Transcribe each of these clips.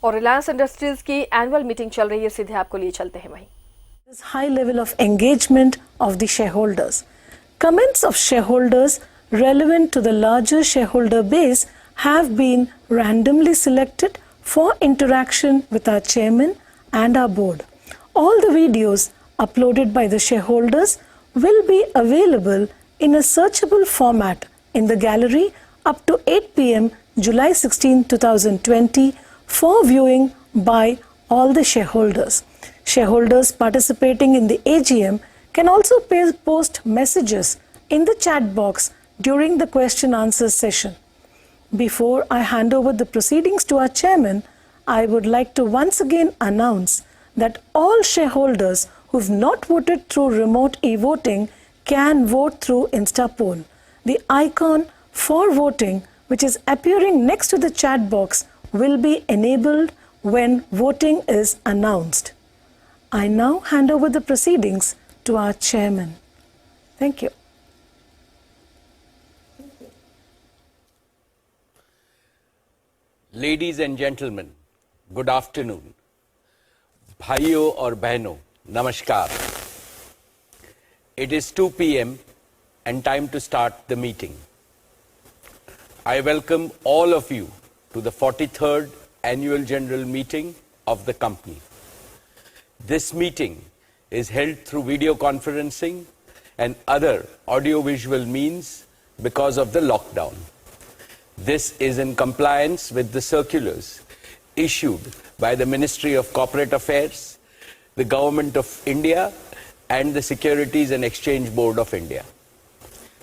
और रिलायंस इंडस्ट्रीज की annual meeting चल रही है, सीधे आपको लिए चलते हैं वहीं। High level of engagement of the shareholders. Comments of shareholders relevant to the larger shareholder base have been randomly selected for interaction with our chairman and our board. All the videos uploaded by the shareholders will be available in a searchable format in the gallery up to 8 p.m. July 16, 2020 for viewing by all the shareholders. Shareholders participating in the AGM can also post messages in the chat box during the question answer session. Before I hand over the proceedings to our chairman, I would like to once again announce that all shareholders who've not voted through remote e-voting can vote through InstaPoll. The icon for voting, which is appearing next to the chat box, will be enabled when voting is announced. I now hand over the proceedings to our chairman. Thank you. Ladies and gentlemen, good afternoon. भाइयों और बहनों, नमस्कार. It is 2 p.m. and time to start the meeting. I welcome all of you to the 43rd Annual General Meeting of the company. This meeting is held through video conferencing and other audiovisual means because of the lockdown. This is in compliance with the circulars issued by the Ministry of Corporate Affairs, the Government of India, and the Securities and Exchange Board of India.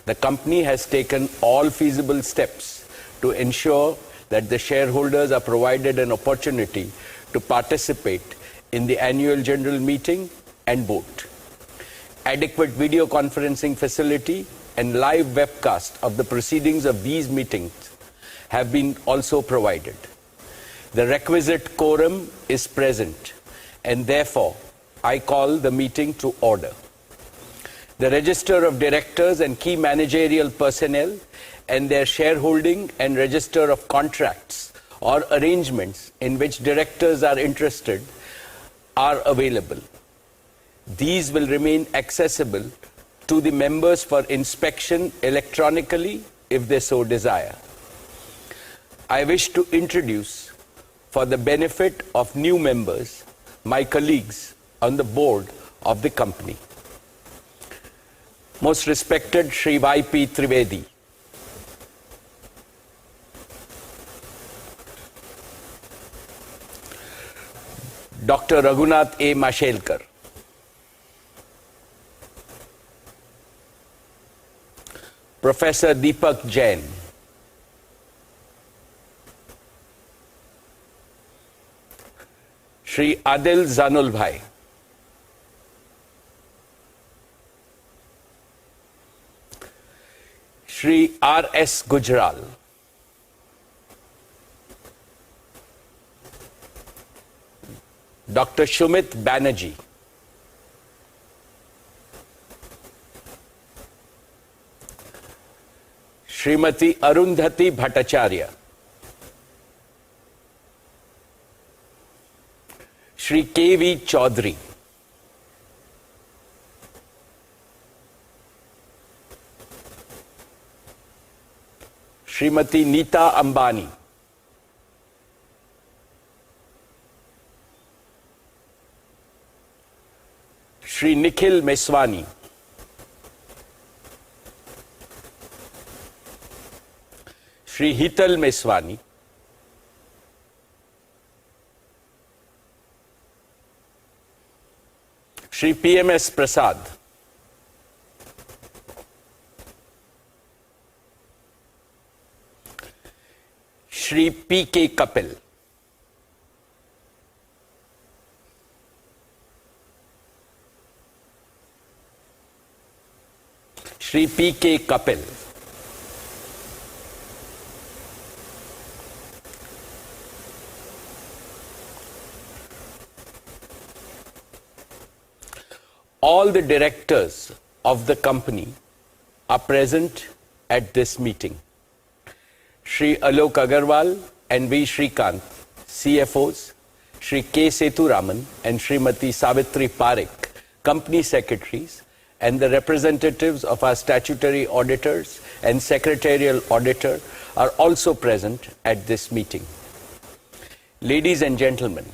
The company has taken all feasible steps to ensure that the shareholders are provided an opportunity to participate in the annual general meeting and vote. Adequate video conferencing facility and live webcast of the proceedings of these meetings have been also provided. The requisite quorum is present, and therefore I call the meeting to order. The register of directors and key managerial personnel and their shareholding and register of contracts or arrangements in which directors are interested are available. These will remain accessible to the members for inspection electronically if they so desire. I wish to introduce, for the benefit of new members, my colleagues on the board of the company. Most respected Shri Y.P. Trivedi, Dr. Raghunath A. Mashelkar, Professor Deepak Jain, Shri Adil Zanul Bhai, Shri R.S. Gujral, Dr. Shumit Banerjee, Srimati Arundhati Bhattacharya, Shri K.V. Chaudhary, Srimati Neeta Ambani, Shri Nikhil Meswani, Shri Hital Meswani, Shri P.M.S. Prasad, Shri P.K. Kapil, Shri P.K. Kapil, all the directors of the company are present at this meeting. Shri Alok Agarwal and V. Shrikant, CFOs, Shri K. Sethuraman and Srimati Savitri Parekh, company secretaries, and the representatives of our statutory auditors and secretarial auditor are also present at this meeting. Ladies and gentlemen,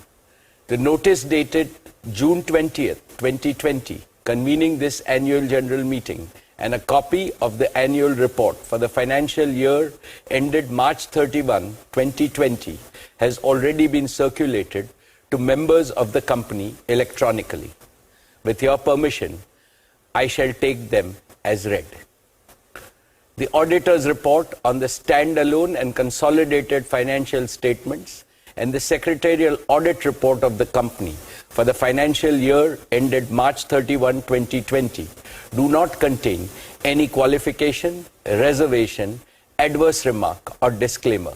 the notice dated June 20th, 2020, convening this annual general meeting, and a copy of the annual report for the financial year ended March 31, 2020, has already been circulated to members of the company electronically. With your permission, I shall take them as read. The auditor's report on the standalone and consolidated financial statements and the secretarial audit report of the company for the financial year ended March 31, 2020 do not contain any qualification, reservation, adverse remark or disclaimer.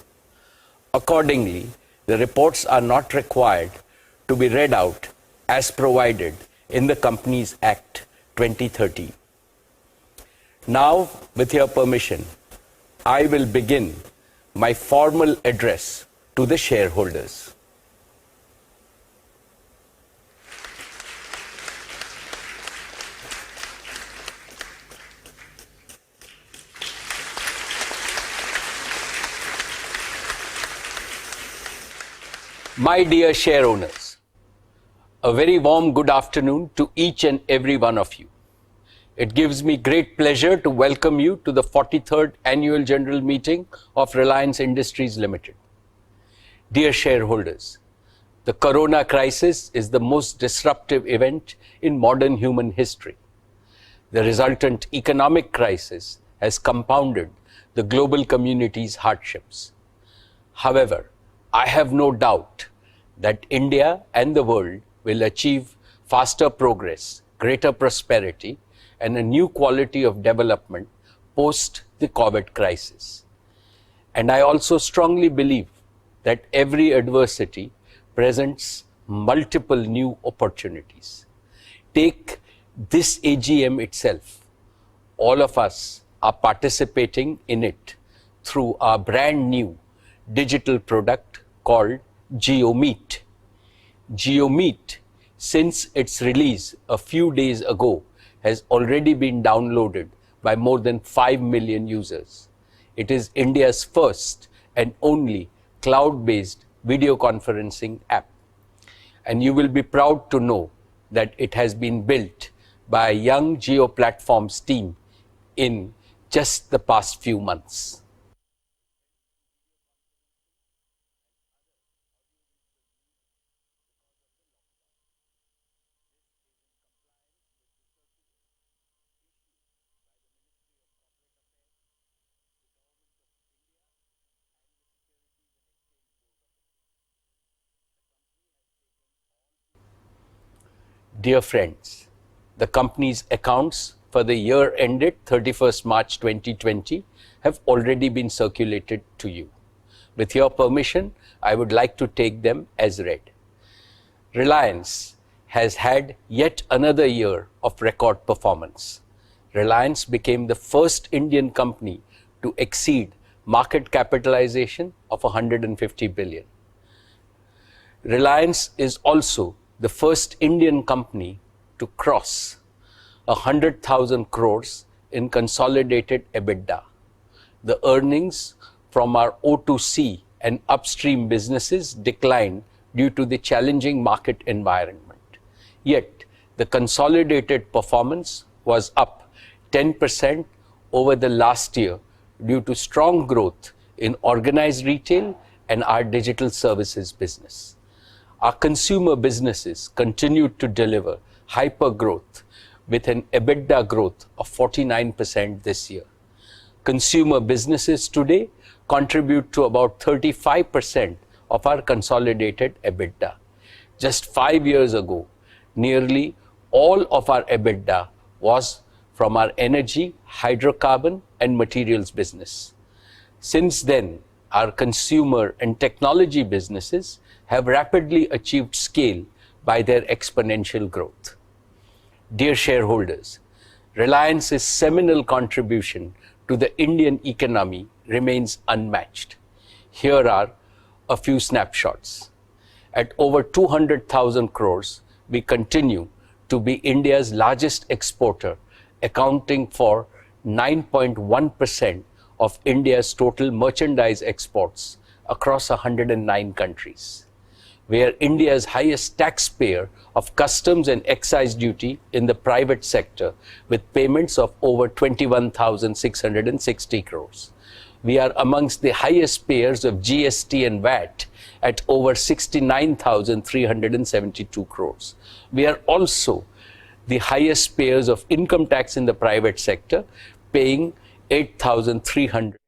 Accordingly, the reports are not required to be read out as provided in the Companies Act 2013. Now, with your permission, I will begin my formal address to the shareholders. My dear share owners, a very warm good afternoon to each and every one of you. It gives me great pleasure to welcome you to the 43rd Annual General Meeting of Reliance Industries Limited. Dear shareholders, the corona crisis is the most disruptive event in modern human history. The resultant economic crisis has compounded the global community's hardships. However, I have no doubt that India and the world will achieve faster progress, greater prosperity, and a new quality of development post the COVID crisis. And I also strongly believe that every adversity presents multiple new opportunities. Take this AGM itself. All of us are participating in it through our brand new digital product called JioMeet. JioMeet, since its release a few days ago, has already been downloaded by more than 5 million users. It is India's first and only cloud-based video conferencing app. And you will be proud to know that it has been built by a young Jio Platforms team in just the past few months. Dear friends, the company's accounts for the year ended 31st March 2020 have already been circulated to you. With your permission, I would like to take them as read. Reliance has had yet another year of record performance. Reliance became the first Indian company to exceed market capitalization of 150 billion. Reliance is also the first Indian company to cross 100,000 crores in consolidated EBITDA. The earnings from our O2C and upstream businesses declined due to the challenging market environment. Yet, the consolidated performance was up 10% over the last year due to strong growth in organized retail and our digital services business. Our consumer businesses continued to deliver hyper growth with an EBITDA growth of 49% this year. Consumer businesses today contribute to about 35% of our consolidated EBITDA. Just 5 years ago, nearly all of our EBITDA was from our energy, hydrocarbon, and materials business. Since then, our consumer and technology businesses have rapidly achieved scale by their exponential growth. Dear shareholders, Reliance's seminal contribution to the Indian economy remains unmatched. Here are a few snapshots. At over 200,000 crores, we continue to be India's largest exporter, accounting for 9.1% of India's total merchandise exports across 109 countries. We are India's highest taxpayer of customs and excise duty in the private sector, with payments of over 21,660 crores. We are amongst the highest payers of GST and VAT at over 69,372 crores. We are also the highest payers of income tax in the private sector, paying 8,300.